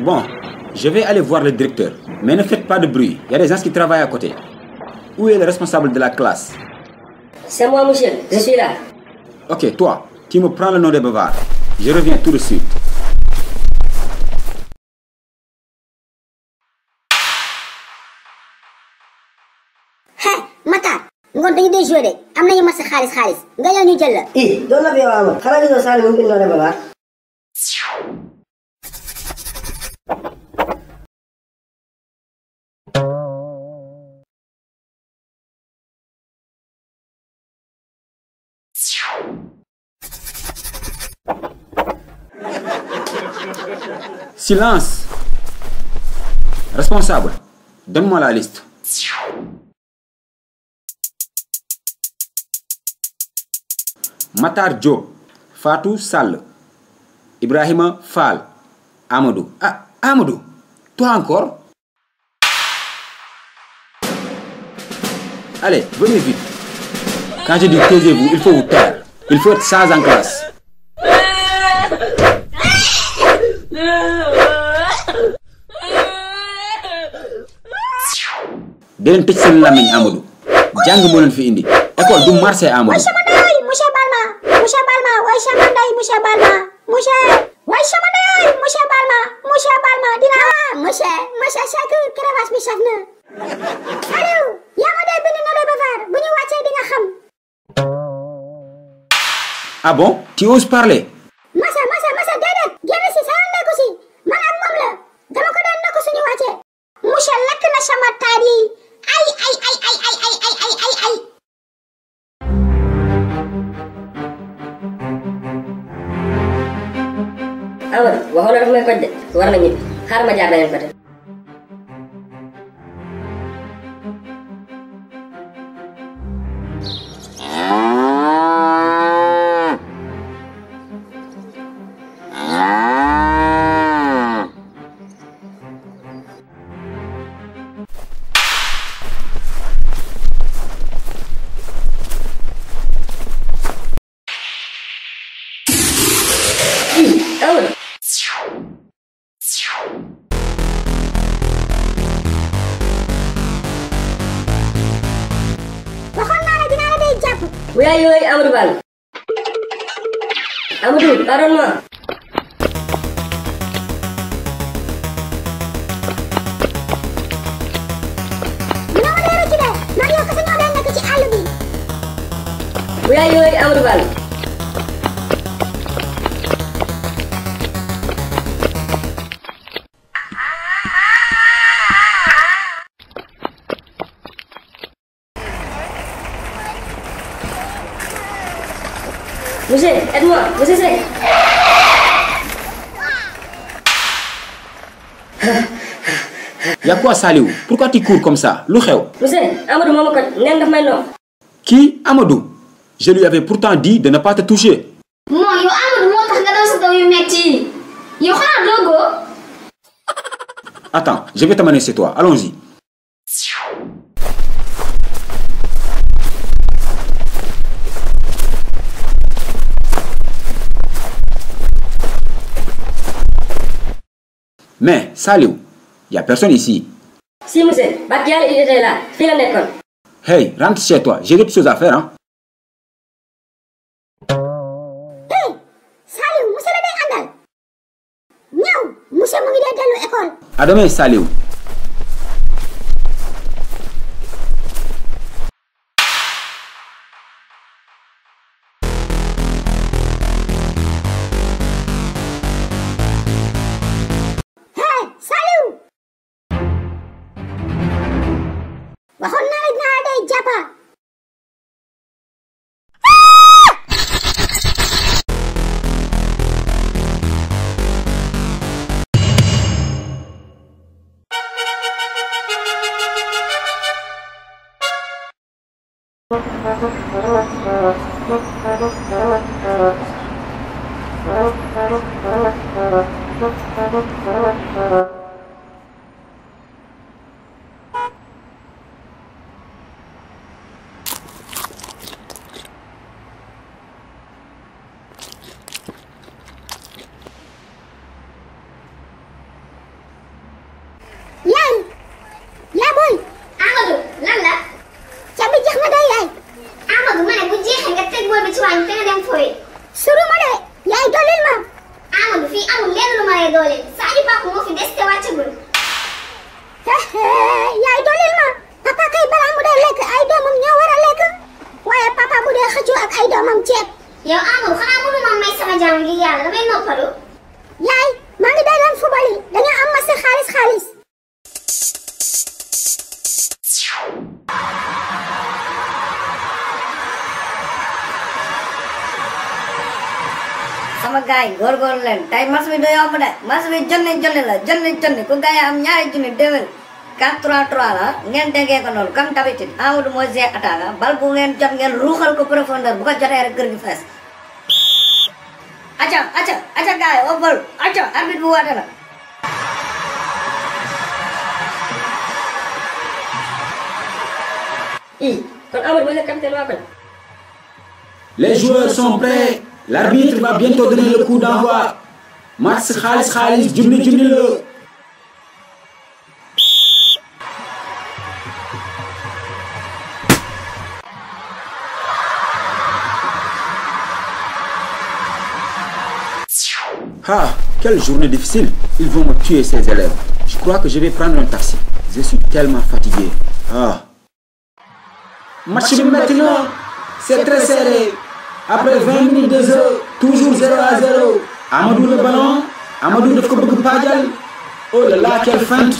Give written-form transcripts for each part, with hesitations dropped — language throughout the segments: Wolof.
Bon, je vais aller voir le directeur. Mais ne faites pas de bruit. Il y a des gens qui travaillent à côté. Où est le responsable de la classe? C'est moi, monsieur. Je suis là. Ok, toi, tu me prends le nom des bavards. Je reviens tout de suite. Matar ngoon dañu dee joué de am nañu mas xaalis nga yow ñu jël la. doon na fi yow amoon xanaa gisoo Sall mu ngi doon babaar. Silence! Responsable, donne-moi la liste. Matar Diop, Fatou Sall, Ibrahima Fall, Amadou. Ah, Amadou, toi encore? Allez, venez vite. Quand je dis taisez-vous, il faut vous taire. Il faut être sage en classe. Delen tëj seen lamiñ Amadou. Jàng moo leen fi indi. École du marché Amadou. Monsieur Balma, way sama ndey monsieur Balma. Way sama ndey monsieur Balma dina monsieur Seck crevas bi saf na. Aliou, yaa ma dee bind na le bavard bu ñu wàccee di nga xam. Ah bon? Tu oses parler? Massa déedéet génn si sa nekku si man ak moom la dama ko daan nekku suñu wàccee. Monsieur lakk na sama taat yi ay. Amadou waxoon na dafa may koj de war na ñibbi xaaral ma jaar beneen côté. Oui, Amadou Bal. Amadou, pardonne-moi. Oui, Amadou Bal. Monsieur, aide-moi, monsieur Seck. Y'a quoi Saliou? Pourquoi tu cours comme ça? Lu xew? Monsieur, Amadou moo ma ko neen daf may noq. Qui? Amadou? Je lui avais pourtant dit de ne pas te toucher. Yow Amadou moo tax nga daw sa daw yu metti yow xanaa dogo. Attends, je vais t'amener chez toi. Allons-y. Mais, Saliou, il n'y a personne ici. Si, monsieur, Bakial, il était là. Fais la l'école. Hey, rentre chez toi. J'ai d'autres choses à faire, hein. Hey, Saliou, monsieur la day andal. Ñëw, monsieur mu ngi dee dellu école. À demain, Saliou. Waxoon naa la dinaa day jàppa. yow Amadou xanaa mënu ma may sama jàmm gi yàlla damay noppalu. yaay maa ngi day dem football yi dañoo am match xaalis. sama gaay yi góorgóorlu leen tey match bi du yomb de match bi junni la junni ku gaay am ñaari junni déwén 4-3-3 la ngeen déggee ko noonu comme d'habitude Amadou mooy gère attaque bal bu ngeen jot ngeen ruuxal ko profondeur bu ko jotee rek kër gi fees. acca gaay yi au bal acca arbitre bu woote na. kon Amadou mooy le capitaine waa koñ. Les joueurs sont prêts. L'arbitre va bientôt donner le coup d'envoi. Match xaalis junni la. Ah, quelle journée difficile. Ils vont me tuer ces élèves. Je crois que je vais prendre un taxi. Je suis tellement fatigué. Ah. Match bi maintenant, c'est très serré. Après 20 minutes de jeu, toujours 0-0. Amadou le ballon. Amadou daf ko bëgg paajal. Oh là là, quelle feinte.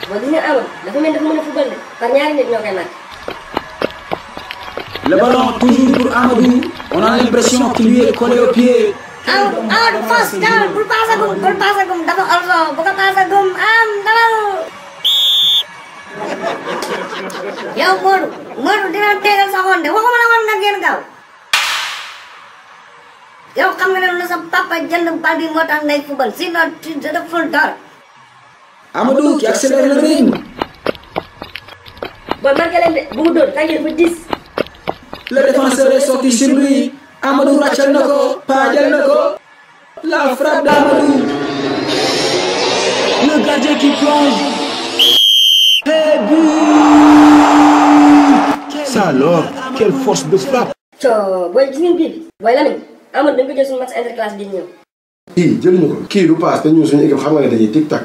bon gis nga Amadou dafa mel dafa mën a football de par ñaari nit ñoo koy marqué. Le ballon toujours pour Amadou. On a l'impression qu'il lui est collé au pied. Amadou fas dawal bul paasagum dafa also bu ko paasagum am dawal. yow Modou dina tegal sa xonde waxuma la woon nga génn gaaw. yow xam nga ne lu sa papa jënd bal bi moo tax ngay football sinon tu deful dara. Amadou qui accélère le rythme. bon marqué leen de bu mu dóor tànk dafa 10. Le défenseur est sorti sur lui. Amadou ràccal na ko paajal na ko. La frappe d'Amadou. Le gardien qui plonge. Et but. Ça alors, quelle force de frappe. booy gis ngeen bii bi booy Lamine Amadou dañ ko jël suñu match interclasse bi ñëw. kii jëluñu ko kii du paas te ñun suñu équipe xam nga ne dañuy tic tac.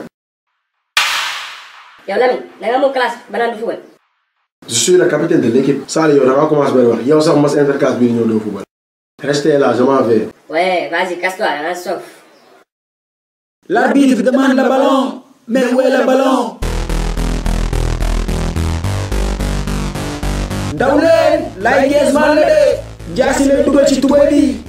yow Lamine da nga moom classe ba naan du football. je suis le capitaine de l'équipe. Sall yow da ngaa commencé benn wax yow sax match interclasse bii ñëw doo football. Restez là, je m'en vais. Ouais, vas-y, casse-toi, hein, sauf. L'arbitre demande le ballon. Mais où est le ballon? daw leen Laye Griezmann la de jaasi lay dugal ci tubay bi.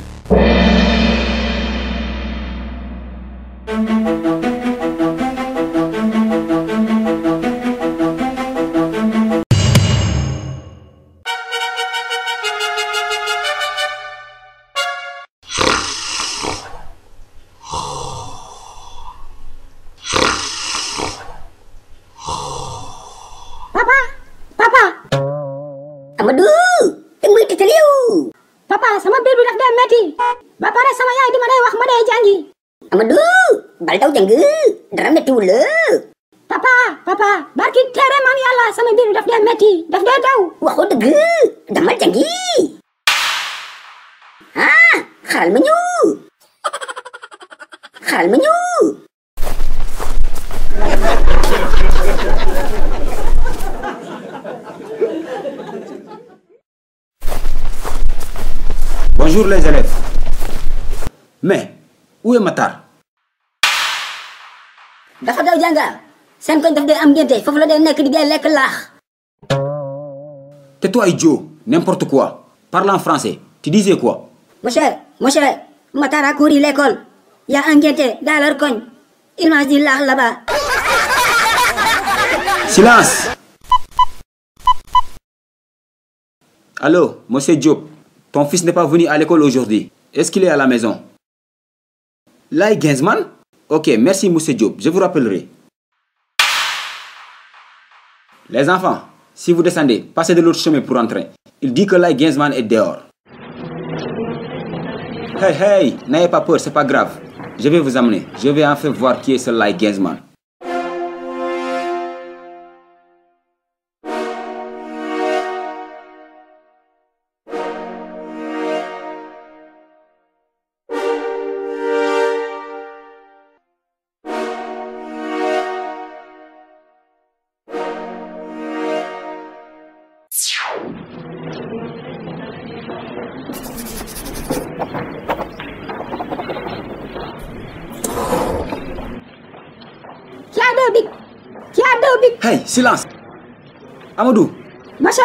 Amadou muy titaliw papa sama biir bi daf dee metti ba pare sama yaay di ma day wax ma day jàngi. Amadou bal daw jàng dara mettiwul la. papa barki tere maam yàlla sama biir bi daf dee metti daf dee daw. waxoo dëgg damal jàngi. xaaral ma ñëw. Bonjour les élèves. Mais où est Matar? dafa daw jànga seen koñ daf dee am ngénte foofu la dee nekk di lekk laax. Tais-toi idiot, n'importe quoi. Parle en français. Tu disais quoi? Monsieur, Matar a couru l'école. Il y a un ngénte dans leur coin. Il mange du laax là-bas. Silence. Allô, monsieur Diop. Ton fils n'est pas venu à l'école aujourd'hui. Est-ce qu'il est à la maison? Laye Griezmann? Ok, merci monsieur Diop, je vous rappellerai. Les enfants, si vous descendez, passez de l'autre chemin pour entrer. Il dit que Laye Griezmann est dehors. Hey, n'ayez pas peur, c'est pas grave. Je vais vous amener. Je vais enfin voir qui est ce Laye Griezmann. Hey, silence. Amadou. Monsieur,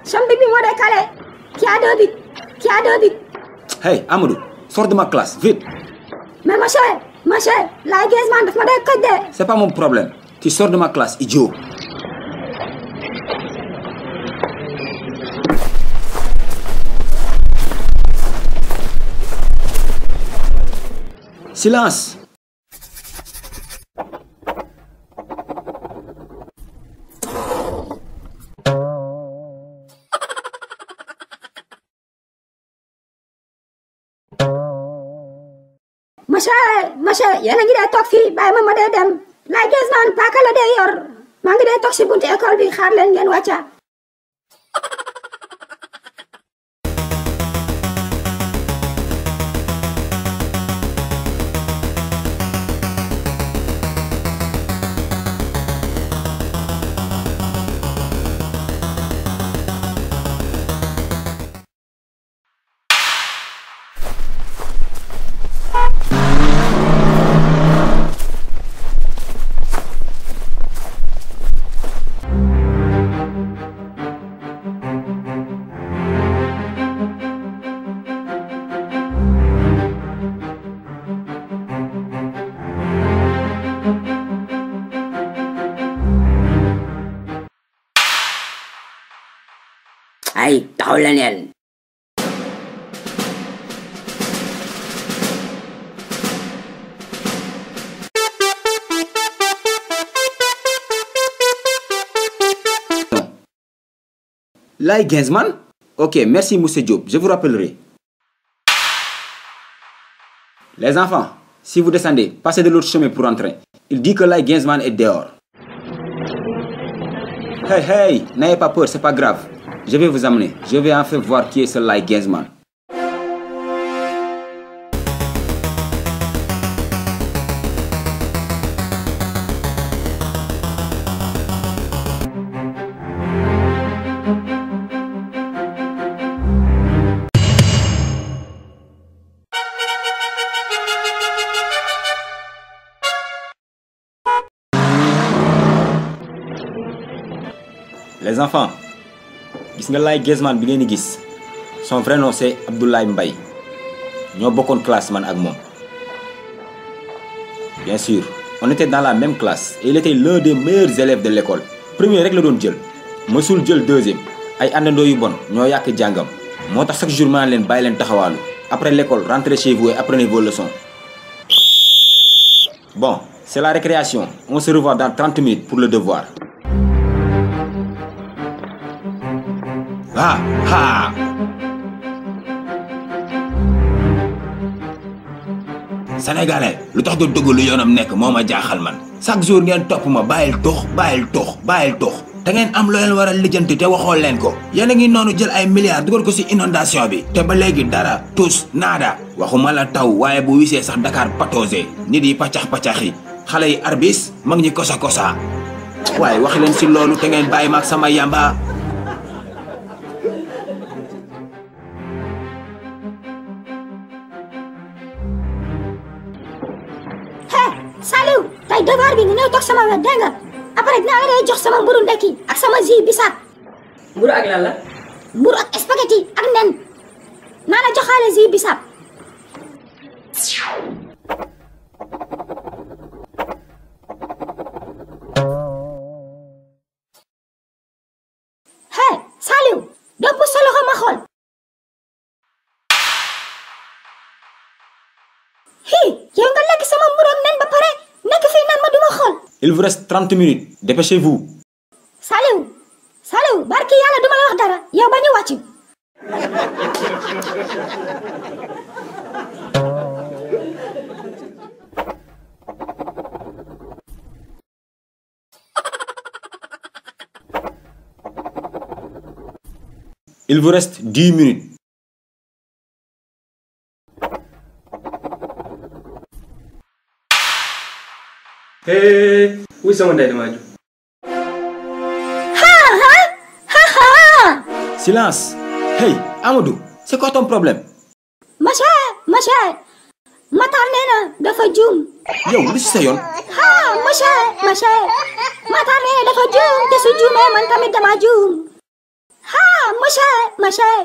son bibi moo décalé. Qui a 2 bits. Hey, Amadou, sors de ma classe, vite. Mais monsieur, la Griezmann daf ma day koj de. C'est pas mon problème. Tu sors de ma classe, idiot. Silence. Monsieur, yéen a ngi dee toog fii bàyyi ma dee dem. La Griezmann paaka la dee yor. maa ngi dee toog si buntu école bi xaar leen ngeen wàcca. Ay, taxaw leen yéen. La Griezmann? Ok, merci monsieur Diop, je vous rappellerai. Les enfants, si vous descendez, passez de l'autre chemin pour entrer. Il dit que la Griezmann est dehors. Hey, n'ayez pas peur, c'est pas grave. Je vais vous amener. Je vais enfin voir qui est ce La Griezmann. Les enfants, gis nga La Griezmann bi ngeen di gis son vrai nom c'est Abdoulaye Mbaye ñoo bokkoon classe man ak moom. Bien sûr, on était dans la même classe et il était l'un des meilleurs élèves de l'école. Premier rek la doon jël mësul jël deuxième ay àndandoo yu bon ñoo yàq jàngam moo tax chaque jour ma leen bàyyi leen taxawaalu. Après l'école, rentrez chez vous et apprenez vos leçons. Bon, c'est la récréation. On se revoit dans 30 minutes pour le devoir. Sénégalais lu tax do dëgg lu yoonam nekk moo ma jaaxal man chaque jour ngeen topp ma bàyyil tox te ngeen am loo leen war a lijjanti te waxoo leen ko yéen a ngi noonu jël ay milliards dugal ko ci inondation bi te ba léegi dara tous naada waxuma la taw waaye bu wisee sax Dakar patosé nit yi paccax-paccax yi xale yi arbis mag ñi kosa waaye wax leen ci loolu te ngeen bàyyi ma ak sama yamba. Saliou tey devoir bi nga ñëw toog sama wet dégg nga après dinaa la jox sama mburu ndekki ak sama jus bisaab. mburu ak lan la. mburu ak spaghetti ak nen naa la joxaale jus bisaab. hey Saliou doo pousse sa loxo ma xool. yow nga lekk sama mburu ak nen ba pare nekk fii naan ma duma xool. Il vous reste 30 minutes. Dépêchez-vous. Saliou barki yàlla duma la wax dara yow ba ñu wàcc. Il vous reste 10 minutes. Oui, sama ndey dama ju. Silence. Hey, Amadou, c'est quoi ton problème? Monsieur, Matar nee na dafa juum. yow lu ci sa yoon. ah monsieur Matar nee na dafa juum te su juumee man tamit dama juum. ah monsieur.